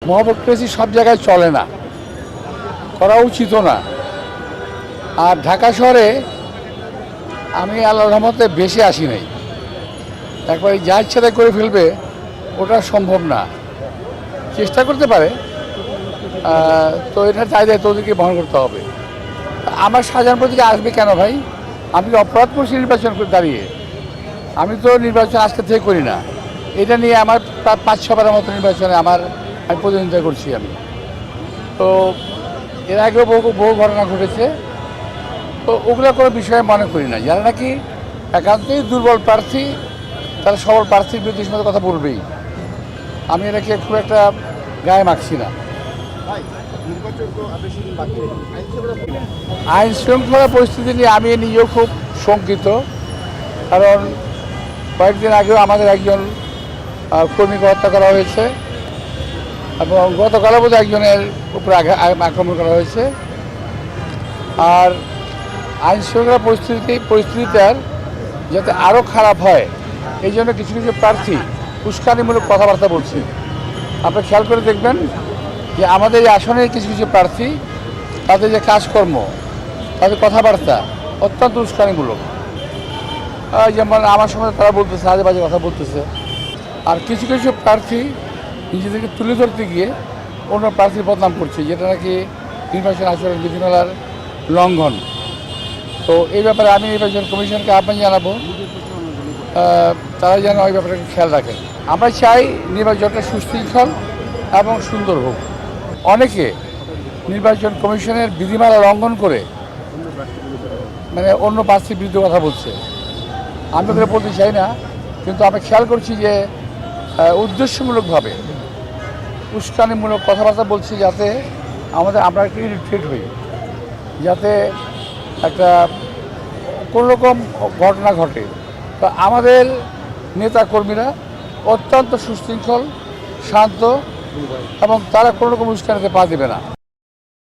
মহাপ্রক্রেসি সব জায়গায় চলে না, করা উচিতও না। আর ঢাকা শহরে আমি আল্লাহর রহমতে বেশি আসি নাই, একবার যা ইচ্ছা তাই করে ফেলবে ওটা সম্ভব না। চেষ্টা করতে পারে, তো এটা চাহিদা তোদেরকে বহন করতে হবে। আমার সাজান প্রতীকে আসবে কেন ভাই? আমি কি অপরাধ করছি নির্বাচন করে দাঁড়িয়ে? আমি তো নির্বাচন আজকে থেকে করি না। এটা নিয়ে আমার প্রায় 5-6বারের মতো নির্বাচনে আমি প্রতিদ্বন্দ্বিতা করছি। আমি তো এর আগেও বহু ঘটনা ঘটেছে, তো ওগুলো কোনো বিষয়ে মনে করি না। যারা নাকি একান্তই দুর্বল প্রার্থী, তারা সবল প্রার্থীর বিরুদ্ধে মতো কথা বলবেই। আমি এটাকে খুব একটা গায়ে মাখছি না। আইন শৃঙ্খলা পরিস্থিতি নিয়ে আমি নিজেও খুব শঙ্কিত, কারণ কয়েকদিন আগেও আমাদের একজন কর্মীকে হত্যা করা হয়েছে এবং গতকালও বোধহয় একজনের উপরে আক্রমণ করা হয়েছে। আর আইন শৃঙ্খলা পরিস্থিতিটার যাতে আরও খারাপ হয় এই জন্য কিছু কিছু প্রার্থী উস্কানিমূলক কথাবার্তা বলছে। আপনি খেয়াল করে দেখবেন যে আমাদের এই আসনের কিছু কিছু প্রার্থী, তাদের যে কাজকর্ম, তাদের কথাবার্তা অত্যন্ত উস্কানিমূলক। যেমন আমার সময় তারা বলতেছে, আজে বাজে কথা বলতেছে। আর কিছু কিছু প্রার্থী নিজেদেরকে তুলে ধরতে গিয়ে অন্য প্রার্থীর বদনাম করছে, যেটা নাকি নির্বাচন আচরণ বিধিমালার লঙ্ঘন। তো এই ব্যাপারে আমি নির্বাচন কমিশনকে আহ্বান জানাবো, তারা যেন ওই ব্যাপারে খেয়াল রাখেন। আমরা চাই নির্বাচনটা সুশৃঙ্খল এবং সুন্দর হোক। অনেকে নির্বাচন কমিশনের বিধিমালা লঙ্ঘন করে মানে অন্য প্রার্থীর বিরুদ্ধে কথা বলছে। আমি ওগুলো বলতে চাই না, কিন্তু আমরা খেয়াল করছি যে উদ্দেশ্যমূলকভাবে উস্কানিমূলক কথাবার্তা বলছি, যাতে আমরা একটু ইরিটেট হই, যাতে একটা কোনোরকম ঘটনা ঘটে। তো আমাদের নেতা কর্মীরা অত্যন্ত সুশৃঙ্খল, শান্ত এবং তারা কোনোরকম উস্কানিতে পা দেবে না।